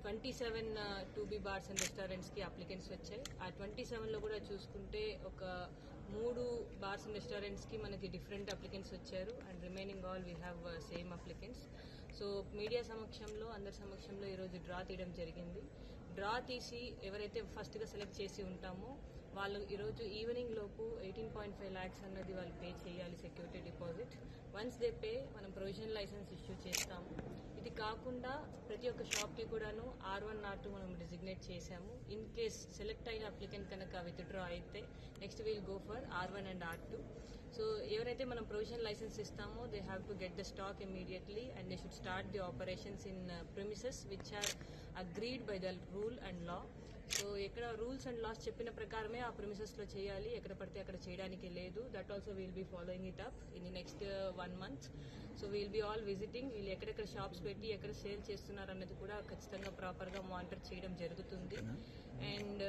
27 2B బార్స్ అండ్ రెస్టారెంట్స్కి అప్లికెంట్స్ వచ్చాయి. ఆ 27లో కూడా చూసుకుంటే ఒక 3 బార్స్ అండ్ రెస్టారెంట్స్కి మనకి డిఫరెంట్ అప్లికెంట్స్ వచ్చారు and remaining all we have same applicants. So media సమక్షంలో అందరి సమక్షంలో ఈరోజు డ్రా తీయడం జరిగింది. డ్రా తీసి ఎవరైతే ఫస్ట్గా సెలెక్ట్ చేసి ఉంటామో వాళ్ళు ఈరోజు ఈవినింగ్ లోపు 18.5 lakhs అన్నది వాళ్ళు పే చేయాలి security deposit. Once they pay మనం ప్రొవిజనల్ లైసెన్స్ ఇష్యూ చేస్తాము. ఇది కాకుండా ప్రతి ఒక్క షాప్కి కూడాను R1 R2 మనం డిజిగ్నేట్ చేశాము. ఇన్ కేస్ సెలెక్ట్ అయిన అప్లికెంట్ కనుక విత్డ్రా అయితే next we'll go for R1 and R2. So ఎవరైతే మనం ప్రొవిజనల్ లైసెన్స్ ఇస్తామో they have to get the stock immediately and they should start the operations in premises which are agreed by the rule and law. So ఎక్కడ rules and laws చెప్పిన ప్రకారమే ఆ ప్రిమిసెస్లో చేయాలి, ఎక్కడ పడితే అక్కడ చేయడానికి లేదు. That also we'll be following it up in the next 1 month. So we'll be all visiting, వీళ్ళు ఎక్కడెక్కడ షాప్స్ పెట్టి ఎక్కడ సేల్ చేస్తున్నారు అన్నది కూడా ఖచ్చితంగా ప్రాపర్గా మానిటర్ చేయడం జరుగుతుంది. And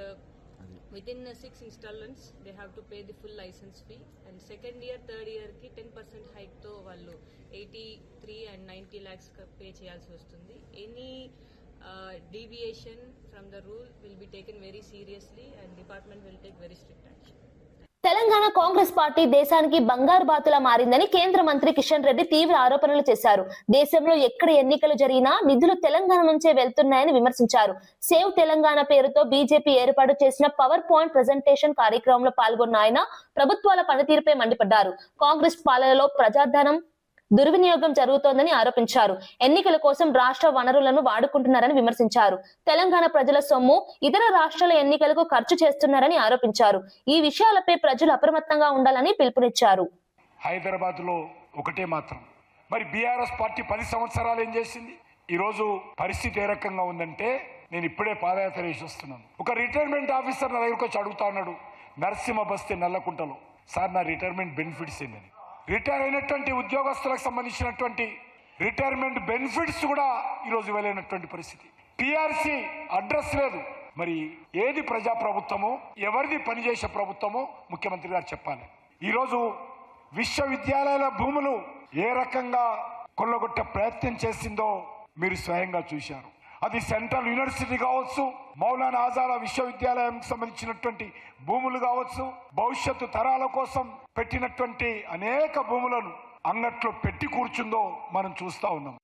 within 6 installments they have to pay the full license fee, and second year third year ki 10% hike తో వాళ్ళు 83 and 90 lakhs pay చేయాల్సి వస్తుంది. Any deviation from the rule will be taken very seriously and department will take very strict action. Telangana Congress party దేశానికి బంగారు బాతులా మారిందని కేంద్ర మంత్రి కిషన్ రెడ్డి తీవ్ర ఆరోపణలు చేశారు. దేశంలో ఎక్కడ ఎన్నికలు జరిగినా నిధులు తెలంగాణ నుంచే వెళ్తున్నాయని విమర్శించారు. సేవ్ తెలంగాణ పేరుతో బీజేపీ ఏర్పాటు చేసిన పవర్ పాయింట్ ప్రెజెంటేషన్ కార్యక్రమంలో పాల్గొన్న ఆయన ప్రభుత్వాల పనితీరుపై మండిపడ్డారు. కాంగ్రెస్ పాలనలో ప్రజాధనం దుర్వినియోగం జరుగుతోందని ఆరోపించారు. ఎన్నికల కోసం రాష్ట్ర వనరులను వాడుకుంటున్నారని విమర్శించారు. తెలంగాణ ప్రజల సొమ్ము ఇతర రాష్ట్రాల ఎన్నికలకు ఖర్చు చేస్తున్నారని ఆరోపించారు. ఈ విషయాలపై ప్రజలు అప్రమత్తంగా ఉండాలని పిలుపునిచ్చారు. హైదరాబాద్ లో ఒకటే మాత్రం, మరి బీఆర్ఎస్ పార్టీ 10 సంవత్సరాలు ఏం చేసింది? ఈ రోజు పరిస్థితి ఏ రకంగా ఉందంటే, నేను ఇప్పుడే పాదయాత్ర చేసి వస్తున్నాను. ఒక రిటైర్మెంట్ ఆఫీసర్ నా దగ్గరకు వచ్చి అడుగుతా ఉన్నాడు, నరసింహ బస్తీ నల్లకుంటలో, సార్ నా రిటైర్మెంట్ బెనిఫిట్స్ ఏందని. రిటైర్ అయినటువంటి ఉద్యోగస్తులకు సంబంధించినటువంటి రిటైర్మెంట్ బెనిఫిట్స్ కూడా ఈరోజు ఇవ్వలేనటువంటి పరిస్థితి. పిఆర్సీ అడ్రస్ లేదు. మరి ఏది ప్రజా ప్రభుత్వమో, ఎవరిది పనిచేసే ప్రభుత్వమో ముఖ్యమంత్రి గారు చెప్పాలి. ఈరోజు విశ్వవిద్యాలయాల భూములు ఏ రకంగా కొల్లగొట్టే ప్రయత్నం చేసిందో మీరు స్వయంగా చూశారు. అది సెంట్రల్ యూనివర్సిటీ కావచ్చు, మౌలానా ఆజాద్ విశ్వవిద్యాలయానికి సంబంధించినటువంటి భూములు కావచ్చు, భవిష్యత్తు తరాల కోసం పెట్టినటువంటి అనేక భూములను అంగట్లో పెట్టి కూర్చుందో మనం చూస్తా ఉన్నాం.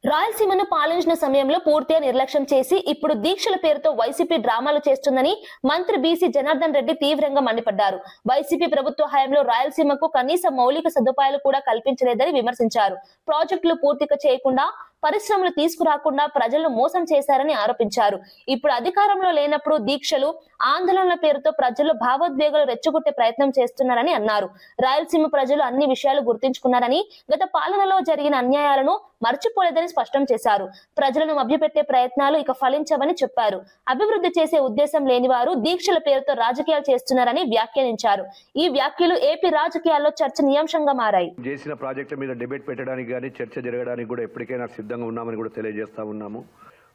రాయలసీమను పాలించిన సమయంలో పూర్తిగా నిర్లక్ష్యం చేసి ఇప్పుడు దీక్షల పేరుతో వైసీపీ డ్రామాలు చేస్తుందని మంత్రి బీసీ జనార్దన్ రెడ్డి తీవ్రంగా మండిపడ్డారు. వైసీపీ ప్రభుత్వ హయాంలో రాయలసీమకు కనీస మౌలిక సదుపాయాలు కూడా కల్పించలేదని విమర్శించారు. ప్రాజెక్టులు పూర్తిగా చేయకుండా, పరిశ్రమలు తీసుకురాకుండా ప్రజలను మోసం చేశారని ఆరోపించారు. ఇప్పుడు అధికారంలో లేనప్పుడు దీక్షలు, ఆందోళనల పేరుతో ప్రజల్లో భావోద్వేగాలు రెచ్చగొట్టే ప్రయత్నం చేస్తున్నారని అన్నారు. రాయలసీమ ప్రజలు అన్ని విషయాలు గుర్తించుకున్నారని, గత పాలనలో జరిగిన అన్యాయాలను మర్చిపోలేదని స్పష్టం చేశారు. ప్రజలను మభ్యపెట్టే ప్రయత్నాలు ఇక ఫలించవని చెప్పారు. అభివృద్ధి చేసే ఉద్దేశం లేని వారు దీక్షల పేరుతో రాజకీయాలు చేస్తున్నారని వ్యాఖ్యానించారు. ఈ వ్యాఖ్యలు ఏపీ రాజకీయాల్లో చర్చనీయాంశంగా మారాయి. చేసిన ప్రాజెక్టుల మీద డిబేట్ పెట్టడానికి కానీ చర్చ జరగడానికి కూడా ఎప్పటికైనా సిద్ధంగా ఉన్నామని కూడా తెలియజేస్తా ఉన్నాము.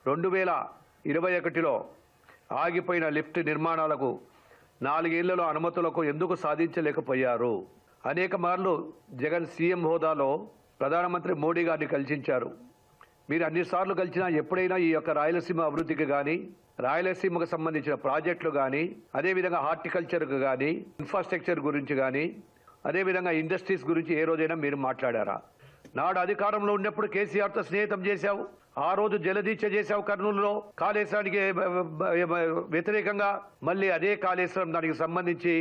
2021లో ఆగిపోయిన లిఫ్ట్ నిర్మాణాలకు 4 ఏళ్లలో అనుమతులకు ఎందుకు సాధించలేకపోయారు? అనేక మార్లు జగన్ సీఎం హోదాలో ప్రధానమంత్రి మోడీ గారిని కలిసించారు. మీరు అన్నిసార్లు కలిసినా ఎప్పుడైనా ఈ యొక్క రాయలసీమ అభివృద్ధికి కానీ, రాయలసీమకు సంబంధించిన ప్రాజెక్టులు కానీ, అదేవిధంగా హార్టికల్చర్కు కానీ, ఇన్ఫ్రాస్ట్రక్చర్ గురించి కానీ, అదేవిధంగా ఇండస్ట్రీస్ గురించి ఏ రోజైనా మీరు మాట్లాడారా? నాడు అధికారంలో ఉన్నప్పుడు కేసీఆర్తో స్నేహితం చేశావు. ఆ రోజు జలదీక్ష చేశావు కర్నూలులో కాళేశ్వరానికి వ్యతిరేకంగా. మళ్ళీ అదే కాళేశ్వరం దానికి సంబంధించి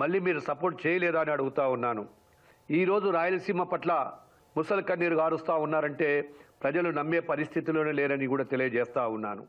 మళ్ళీ మీరు సపోర్ట్ చేయలేదా అని అడుగుతా ఉన్నాను. ఈరోజు రాయలసీమ పట్ల ముసలి కన్నీరు గారుస్తూ ఉన్నారంటే ప్రజలు నమ్మే పరిస్థితిలోనే లేరని కూడా తెలియజేస్తా ఉన్నాను.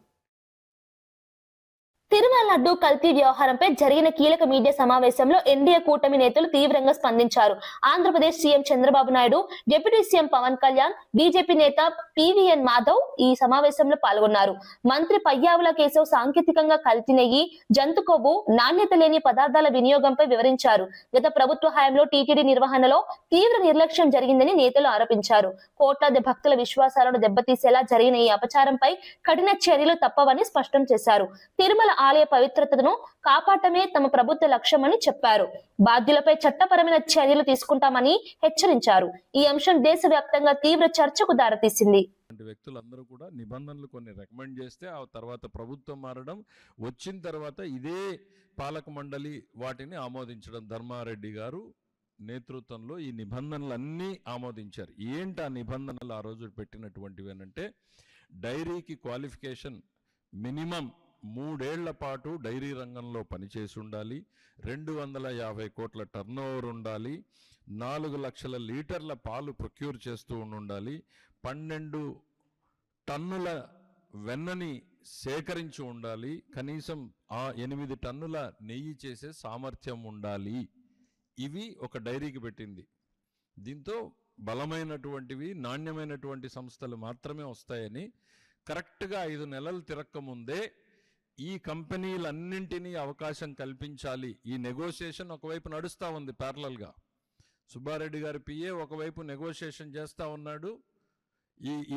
తిరుమల లడ్డు కల్తీ వ్యవహారంపై జరిగిన కీలక మీడియా సమావేశంలో ఎన్డీఏ కూటమి నేతలు తీవ్రంగా స్పందించారు. Andhra Pradesh CM Chandrababu Naidu, deputy CM Pawan Kalyan, BJP నేత పీవీఎన్ మాధవ్ ఈ సమావేశంలో పాల్గొన్నారు. మంత్రి పయ్యావుల కేశవ్ సాంకేతికంగా కల్తీ నెయ్యి, జంతు కొవ్వు, నాణ్యత లేని పదార్థాల వినియోగంపై వివరించారు. గత ప్రభుత్వ హయాంలో టీటీడీ నిర్వహణలో తీవ్ర నిర్లక్ష్యం జరిగిందని నేతలు ఆరోపించారు. కోట్లాది భక్తుల విశ్వాసాలను దెబ్బతీసేలా జరిగిన ఈ అపచారంపై కఠిన చర్యలు తప్పవని స్పష్టం చేశారు. తిరుమల ఆలయ పవిత్రతను కాపాడటమే తమ ప్రభుత్వ లక్ష్యమని చెప్పారు. బాధ్యులపై చట్టపరమైన చర్యలు తీసుకుంటామని హెచ్చరించారు. ఈ అంశం దేశవ్యాప్తంగా తీవ్ర చర్చకు దారితీసింది. వ్యక్తులందరూ కూడా నిబంధనలు కొన్ని రికమెండ్ చేస్తే ఆ తర్వాత ప్రభుత్వం మారడం, వచ్చిన తర్వాత ఇదే పాలక మండలి వాటిని ఆమోదించడం, ధర్మారెడ్డి గారు నేతృత్వంలో ఈ నిబంధనలన్నీ ఆమోదించారు. ఏంటి ఆ నిబంధనలు ఆ రోజు పెట్టినటువంటివి అంటే, డైరీకి క్వాలిఫికేషన్ మినిమం 3 ఏళ్ల పాటు డైరీ రంగంలో పనిచేసి ఉండాలి, 250 కోట్ల టర్నోవర్ ఉండాలి, 4 లక్షల లీటర్ల పాలు ప్రొక్యూర్ చేస్తూ ఉండాలి, 12 టన్నుల వెన్నని సేకరించి ఉండాలి, కనీసం 8 టన్నుల నెయ్యి చేసే సామర్థ్యం ఉండాలి. ఇవి ఒక డైరీకి పెట్టింది. దీంతో బలమైనటువంటివి, నాణ్యమైనటువంటి సంస్థలు మాత్రమే వస్తాయని కరెక్ట్గా 5 నెలలు తిరక్కముందే ఈ కంపెనీలన్నింటినీ అవకాశం కల్పించాలి. ఈ నెగోషియేషన్ ఒకవైపు నడుస్తూ ఉంది ప్యారలల్గా. సుబ్బారెడ్డి గారి పిఏ ఒకవైపు నెగోషియేషన్ చేస్తూ ఉన్నాడు.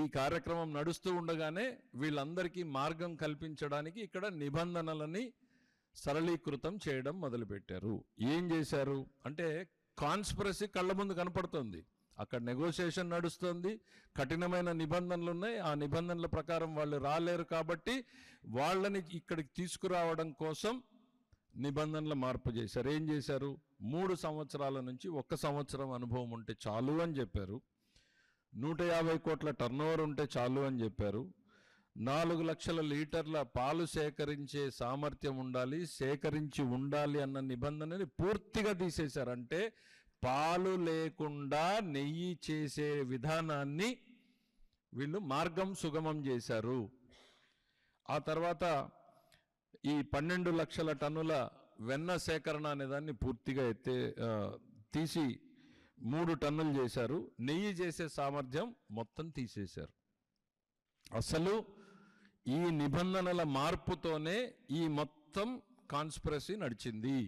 ఈ కార్యక్రమం నడుస్తూ ఉండగానే వీళ్ళందరికీ మార్గం కల్పించడానికి ఇక్కడ నిబంధనలని సరళీకృతం చేయడం మొదలుపెట్టారు. ఏం చేశారు అంటే, కాన్స్పిరసీ కళ్ళ ముందు కనపడుతుంది. అక్కడ నెగోషియేషన్ నడుస్తుంది, కఠినమైన నిబంధనలు ఉన్నాయి. ఆ నిబంధనల ప్రకారం వాళ్ళు రాలేరు కాబట్టి వాళ్ళని ఇక్కడికి తీసుకురావడం కోసం నిబంధనల మార్పు చేశారు. ఏం చేశారు? 3 సంవత్సరాల నుంచి 1 సంవత్సరం అనుభవం ఉంటే చాలు అని చెప్పారు. 150 కోట్ల టర్నోవర్ ఉంటే చాలు అని చెప్పారు. 4 లక్షల లీటర్ల పాలు సేకరించే సామర్థ్యం ఉండాలి, సేకరించి ఉండాలి అన్న నిబంధనని పూర్తిగా తీసేశారు. అంటే పాలు లేకుండా నెయ్యి చేసే విధానాన్ని వీళ్ళు మార్గం సుగమం చేశారు. ఆ తర్వాత ఈ 12 లక్షల టన్నుల వెన్న సేకరణ అనేదాన్ని పూర్తిగా తీసి 3 టన్నులు చేశారు. నెయ్యి చేసే సామర్థ్యం మొత్తం తీసేశారు. అసలు ఈ నిబంధనల మార్పుతోనే ఈ మొత్తం కాన్స్పిరసీ నడిచింది.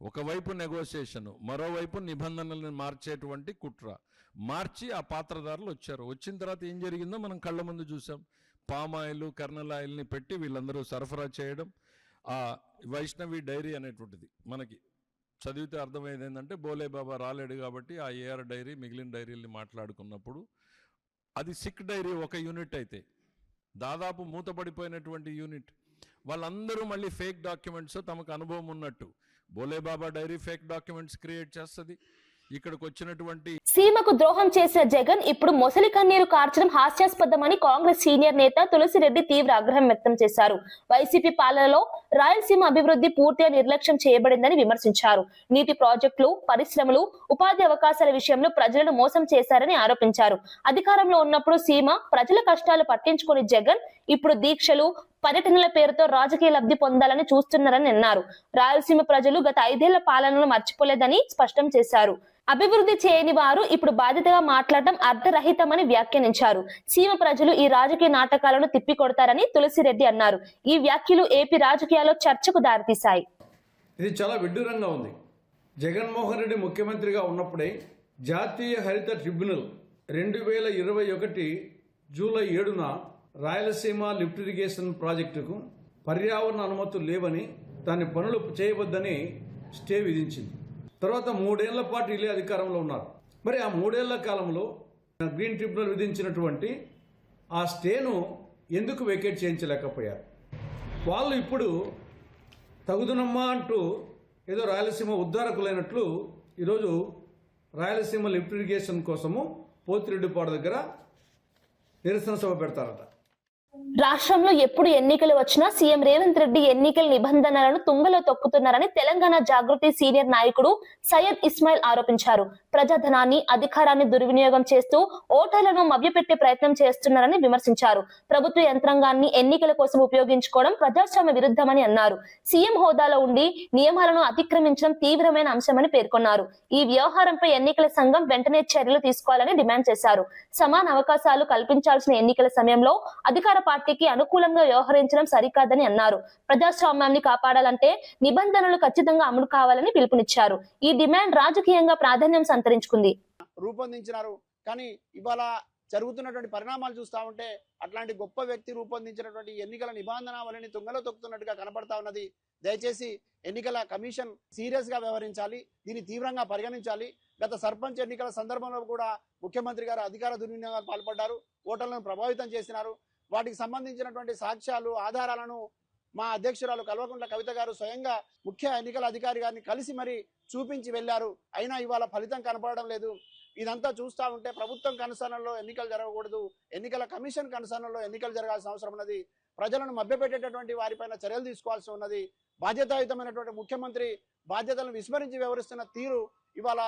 ఒకవైపు నెగోషియేషను, మరోవైపు నిబంధనలను మార్చేటువంటి కుట్ర. మార్చి ఆ పాత్రదారులు వచ్చారు. వచ్చిన తర్వాత ఏం జరిగిందో మనం కళ్ళ ముందు చూసాం. పామాయిల్, కర్నల్ ఆయిల్ని పెట్టి వీళ్ళందరూ సరఫరా చేయడం. ఆ వైష్ణవి డైరీ అనేటువంటిది మనకి చదివితే అర్థమయ్యేది ఏంటంటే, బోలే బాబా రాలేడు కాబట్టి ఆ ఏఆర్ డైరీ మిగిలిన డైరీల్ని మాట్లాడుకున్నప్పుడు అది సిక్ డైరీ ఒక యూనిట్ అయితే దాదాపు మూతపడిపోయినటువంటి యూనిట్. వాళ్ళందరూ మళ్ళీ ఫేక్ డాక్యుమెంట్స్, తమకు అనుభవం ఉన్నట్టు బోలే బాబా డైరీ ఫేక్ డాక్యుమెంట్స్ క్రియేట్ చేస్తుంది. ఇక్కడికి వచ్చినటువంటి సీమకు ద్రోహం చేసిన జగన్ ఇప్పుడు మొసలి కన్నీరు కార్చడం హాస్యాస్పదమని కాంగ్రెస్ సీనియర్ నేత తులసిరెడ్డి తీవ్ర ఆగ్రహం వ్యక్తం చేశారు. వైసీపీ పాలనలో రాయలసీమ అభివృద్ధి పూర్తిగా నిర్లక్ష్యం చేయబడిందని విమర్శించారు. నీటి ప్రాజెక్టులు, పరిశ్రమలు, ఉపాధి అవకాశాల విషయంలో ప్రజలను మోసం చేశారని ఆరోపించారు. అధికారంలో ఉన్నప్పుడు సీమ ప్రజల కష్టాలు పట్టించుకుని జగన్ ఇప్పుడు దీక్షలు, పర్యటనల పేరుతో రాజకీయ లబ్ధి పొందాలని చూస్తున్నారని అన్నారు. రాయలసీమ ప్రజలు గత 5 ఏళ్ల పాలనను మర్చిపోలేదని స్పష్టం చేశారు. అభివృద్ధి చేయని వారు ఇప్పుడు బాధ్యతగా మాట్లాడటం అర్ధరహితమని వ్యాఖ్యానించారు. సీమ ప్రజలు ఈ రాజకీయ నాటకాలను తిప్పికొడతారని తులసిరెడ్డి అన్నారు. ఈ వ్యాఖ్యలు ఏపీ రాజకీయాల్లో చర్చకు దారితీశాయి. ఇది చాలా విడ్డూరంగా ఉంది. జగన్మోహన్ రెడ్డి ముఖ్యమంత్రిగా ఉన్నప్పుడే జాతీయ హరిత ట్రిబ్యునల్ 2021 జూలై 7న రాయలసీమ లిఫ్ట్ ఇరిగేషన్ ప్రాజెక్టుకు పర్యావరణ అనుమతులు లేవని, దాని పనులు చేయవద్దని స్టే విధించింది. తర్వాత 3 ఏళ్ల పాటు వీళ్ళే అధికారంలో ఉన్నారు. మరి ఆ 3 ఏళ్ల కాలంలో గ్రీన్ ట్రిబ్యునల్ విధించినటువంటి ఆ స్టేను ఎందుకు వెకేట్ చేయించలేకపోయారు? వాళ్ళు ఇప్పుడు తగుదునమ్మా అంటూ ఏదో రాయలసీమ ఉద్ధారకులైనట్లు ఈరోజు రాయలసీమ లిఫ్ట్ ఇరిగేషన్ కోసము పోతిరెడ్డిపాడు దగ్గర నిరసన సభ పెడతారట. రాష్ట్రంలో ఎప్పుడు ఎన్నికలు వచ్చినా సీఎం రేవంత్ రెడ్డి ఎన్నికల నిబంధనలను తుంగలో తొక్కుతున్నారని తెలంగాణ జాగృతి సీనియర్ నాయకుడు సయ్యద్ ఇస్మాయిల్ ఆరోపించారు. ప్రజాధనాన్ని, అధికారాన్ని దుర్వినియోగం చేస్తూ ఓటర్లను మభ్యపెట్టే ప్రయత్నం చేస్తున్నారని విమర్శించారు. ప్రభుత్వ యంత్రాంగాన్ని ఎన్నికల కోసం ఉపయోగించుకోవడం ప్రజాస్వామ్య విరుద్ధమని అన్నారు. సీఎం హోదాలో ఉండి నియమాలను అతిక్రమించడం తీవ్రమైన అంశమని పేర్కొన్నారు. ఈ వ్యవహారంపై ఎన్నికల సంఘం వెంటనే చర్యలు తీసుకోవాలని డిమాండ్ చేశారు. సమాన అవకాశాలు కల్పించాల్సిన ఎన్నికల సమయంలో అధికార పార్టీకి అనుకూలంగా వ్యవహరించడం సరికాదని అన్నారు. ప్రజాస్వామ్యాన్ని కాపాడాలంటే నిబంధనలు ఖచ్చితంగా అమలు కావాలని పిలుపునిచ్చారు. ఈ డిమాండ్ రాజకీయంగా ప్రాధాన్యం సంతరించుకుంది. రూపొందించినారు, కానీ ఇవాళ జరుగుతున్నటువంటి పరిణామాలు చూస్తూ ఉంటే అట్లాంటి గొప్ప వ్యక్తి రూపొందించినటువంటి ఎన్నికల నిబంధనావళిని తుంగలో తొక్కుతున్నట్టుగా కనపడతా ఉన్నది. దయచేసి ఎన్నికల కమిషన్ సీరియస్ గా వ్యవహరించాలి, దీన్ని తీవ్రంగా పరిగణించాలి. గత సర్పంచ్ ఎన్నికల సందర్భంలో కూడా ముఖ్యమంత్రి గారు అధికార దుర్వినియోగాలు పాల్పడ్డారు, ఓటర్లను ప్రభావితం చేసినారు. వాటికి సంబంధించినటువంటి సాక్ష్యాలు, ఆధారాలను మా అధ్యక్షురాలు కల్వకుంట్ల కవిత గారు స్వయంగా ముఖ్య ఎన్నికల అధికారి గారిని కలిసి మరి చూపించి వెళ్ళారు. అయినా ఇవాళ ఫలితం కనపడడం లేదు. ఇదంతా చూస్తూ ఉంటే ప్రభుత్వం కనుసరణలో ఎన్నికలు జరగకూడదు, ఎన్నికల కమిషన్ కనుసరణలో ఎన్నికలు జరగాల్సిన అవసరం ఉన్నది. ప్రజలను మభ్యపెట్టేటటువంటి వారిపైన చర్యలు తీసుకోవాల్సి ఉన్నది. బాధ్యతాయుతమైనటువంటి ముఖ్యమంత్రి బాధ్యతలను విస్మరించి వ్యవహరిస్తున్న తీరు ఇవాళ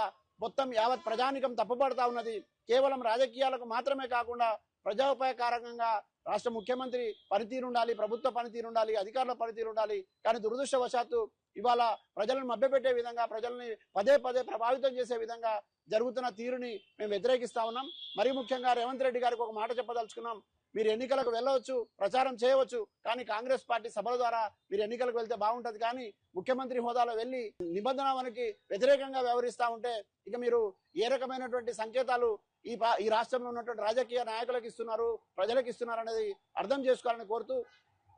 మొత్తం యావత్ ప్రజానికం తప్పుపడతా ఉన్నది. కేవలం రాజకీయాలకు మాత్రమే కాకుండా ప్రజాోపకారంగా రాష్ట్ర ముఖ్యమంత్రి పనితీరు ఉండాలి, ప్రభుత్వ పనితీరు ఉండాలి, అధికారుల పనితీరు ఉండాలి. కానీ దురదృష్టవశాత్తు ఇవాళ ప్రజలను మభ్యపెట్టే విధంగా, ప్రజల్ని పదే పదే ప్రభావితం చేసే విధంగా జరుగుతున్న తీరుని మేము వ్యతిరేకిస్తా ఉన్నాం. మరీ ముఖ్యంగా రేవంత్ రెడ్డి గారికి ఒక మాట చెప్పదలుచుకున్నాం. మీరు ఎన్నికలకు వెళ్ళవచ్చు, ప్రచారం చేయవచ్చు, కానీ కాంగ్రెస్ పార్టీ సభల ద్వారా మీరు ఎన్నికలకు వెళ్తే బాగుంటది. కానీ ముఖ్యమంత్రి హోదాలో వెళ్ళి నిబంధనలకి వ్యతిరేకంగా వ్యవహరిస్తా ఉంటే ఇక మీరు ఏ రకమైనటువంటి సంకేతాలు ఈ రాష్ట్రంలో ఉన్నటువంటి రాజకీయ నాయకులకు ఇస్తున్నారు, ప్రజలకు ఇస్తున్నారు అనేది అర్థం చేసుకోవాలని కోరుతూ,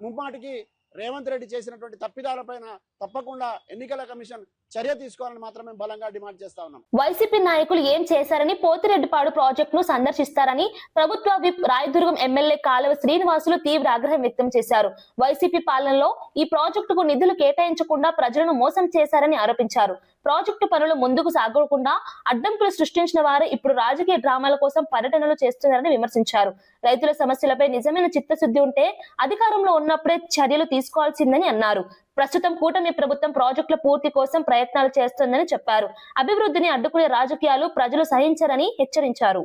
ముమ్మాటికి రేవంత్ రెడ్డి చేసినటువంటి తప్పిదాలపైన తప్పకుండా ఎన్నికల కమిషన్ చర్య తీసుకోవాలని మాత్రమే బలంగా డిమాండ్ చేస్తా ఉన్నాం. వైసీపీ నాయకులు ఏం చేశారని పోతిరెడ్డిపాడు ప్రాజెక్టును సందర్శిస్తారని ప్రభుత్వ విప్ రాయదుర్గం ఎమ్మెల్యే కాలువ శ్రీనివాసులు తీవ్ర ఆగ్రహం వ్యక్తం చేశారు. వైసీపీ పాలనలో ఈ ప్రాజెక్టుకు నిధులు కేటాయించకుండా ప్రజలను మోసం చేశారని ఆరోపించారు. ప్రాజెక్టు పనులు ముందుకు సాగకుండా అడ్డంకులు సృష్టించిన వారు ఇప్పుడు రాజకీయ డ్రామాల కోసం పర్యటనలు చేస్తున్నారని విమర్శించారు. రైతుల సమస్యలపై నిజమైన చిత్తశుద్ధి ఉంటే అధికారంలో ఉన్నప్పుడే చర్యలు తీసుకోవాల్సిందని అన్నారు. ప్రస్తుతం కూటమి ప్రభుత్వం ప్రాజెక్టుల పూర్తి కోసం ప్రయత్నాలు చేస్తోందని చెప్పారు. అభివృద్ధిని అడ్డుకునే రాజకీయాలు ప్రజలు సహించరని హెచ్చరించారు.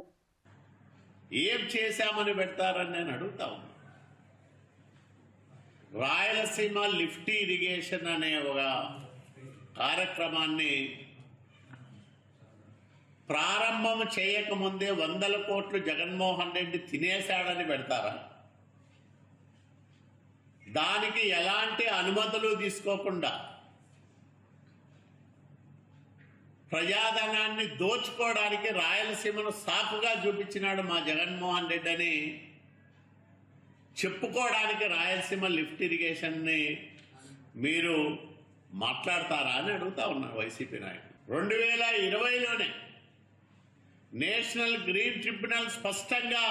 ఏం చేశామని పెడతారని నేను అడుగుతా ఉన్నా. రాయలసీమ లిఫ్ట్ ఇరిగేషన్ అనే ఒక కార్యక్రమాన్ని ప్రారంభం చేయకముందే 100 కోట్లు జగన్మోహన్ రెడ్డి తినేశాడని పెడతారా? దానికి ఎలాంటి అనుమతులు తీసుకోకుండా ప్రజాధనాన్ని దోచుకోవడానికి రాయలసీమను సాకుగా చూపించినాడు మా జగన్మోహన్ రెడ్డి అని చెప్పుకోవడానికి రాయలసీమ లిఫ్ట్ ఇరిగేషన్ని మీరు మాట్లాడతారా అని అడుగుతా ఉన్నారు వైసీపీ నాయకులు. 2020లోనే నేషనల్ గ్రీన్ ట్రిబ్యునల్ స్పష్టంగా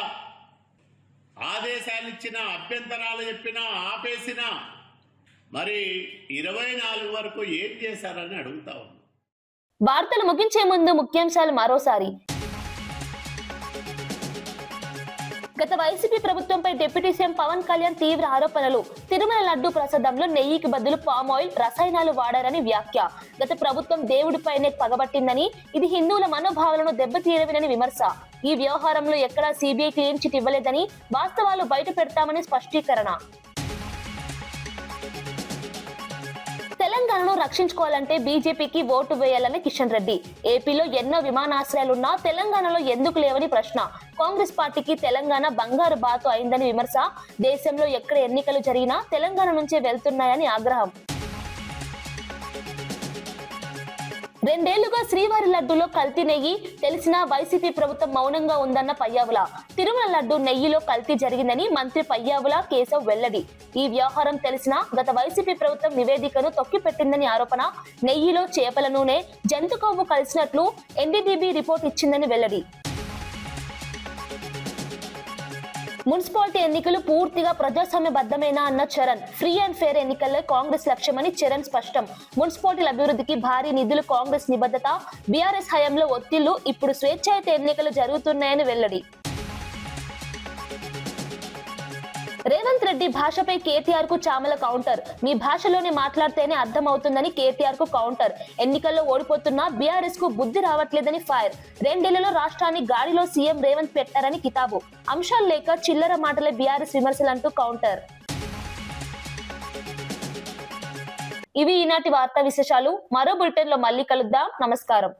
ఆదేశాలు ఇచ్చిన, అభ్యంతరాలు చెప్పినా, ఆపేసినా మరి 24 వరకు ఏం చేశారని అడుగుతా ఉన్నా. వార్తలు ముగించే ముందు ముఖ్యాంశాలు మరోసారి. గత వైసీపీ ప్రభుత్వంపై డిప్యూటీ సీఎం పవన్ కళ్యాణ్ తీవ్ర ఆరోపణలు. తిరుమల లడ్డు ప్రసాదంలో నెయ్యికి బదులు పామ్ ఆయిల్, రసాయనాలు వాడారని వ్యాఖ్య. గత ప్రభుత్వం దేవుడిపైనే పగబట్టిందని, ఇది హిందువుల మనోభావాలను దెబ్బతీయడమేనని విమర్శ. ఈ వ్యవహారంలో ఎక్కడా సిబిఐ క్లీన్ చిట్ ఇవ్వలేదని, వాస్తవాలు బయట పెడతామని స్పష్టీకరణ. తెలంగాణను రక్షించుకోవాలంటే బీజేపీకి ఓటు వేయాలని కిషన్ రెడ్డి. ఏపీలో ఎన్నో విమానాశ్రయాలున్నా తెలంగాణలో ఎందుకు లేవని ప్రశ్న. కాంగ్రెస్ పార్టీకి తెలంగాణ బంగారు బాతు అయిందని విమర్శ. దేశంలో ఎక్కడ ఎన్నికలు జరిగినా తెలంగాణ నుంచే వెళ్తున్నాయని ఆగ్రహం. 2 ఏళ్లుగా శ్రీవారి లడ్డూలో కల్తీ నెయ్యి తెలిసినా వైసీపీ ప్రభుత్వం మౌనంగా ఉందన్న పయ్యావుల. తిరుమల లడ్డు నెయ్యిలో కల్తీ జరిగిందని మంత్రి పయ్యావుల కేశవ్ వెల్లడి. ఈ వ్యవహారం తెలిసినా గత వైసీపీ ప్రభుత్వం నివేదికను తొక్కిపెట్టిందని ఆరోపణ. నెయ్యిలో చేపల నూనె, జంతు కొవ్వు కలిసినట్లు ఎన్డీడీబీ రిపోర్ట్ ఇచ్చిందని వెల్లడి. మున్సిపాలిటీ ఎన్నికలు పూర్తిగా ప్రజాస్వామ్యబద్ధమేనా అన్న చరణ్. ఫ్రీ అండ్ ఫేర్ ఎన్నికల్లో కాంగ్రెస్ లక్ష్యమని చరణ్ స్పష్టం. మున్సిపాలిటీల అభివృద్ధికి భారీ నిధులు కాంగ్రెస్ నిబద్ధత. బీఆర్ఎస్ హయాంలో ఒత్తిళ్లు, ఇప్పుడు స్వేచ్ఛాయుత ఎన్నికలు జరుగుతున్నాయని వెల్లడి. రేవంత్ రెడ్డి భాషపై కేటీఆర్ కు చామల కౌంటర్. మీ భాషలోనే మాట్లాడితేనే అర్థమవుతుందని కేటీఆర్ కు కౌంటర్. ఎన్నికల్లో ఓడిపోతున్నా బీఆర్ఎస్ కు బుద్ధి రావట్లేదని ఫైర్. 2 ఏళ్లలో రాష్ట్రాన్ని గాడిలో సీఎం రేవంత్ పెట్టారని కితాబు. అంశాలు లేక చిల్లర మాటలే బీఆర్ఎస్ విమర్శలంటూ కౌంటర్. ఇవి ఈనాటి వార్తా విశేషాలు. మరో బులెటిన్ లో మళ్ళీ కలుద్దాం. నమస్కారం.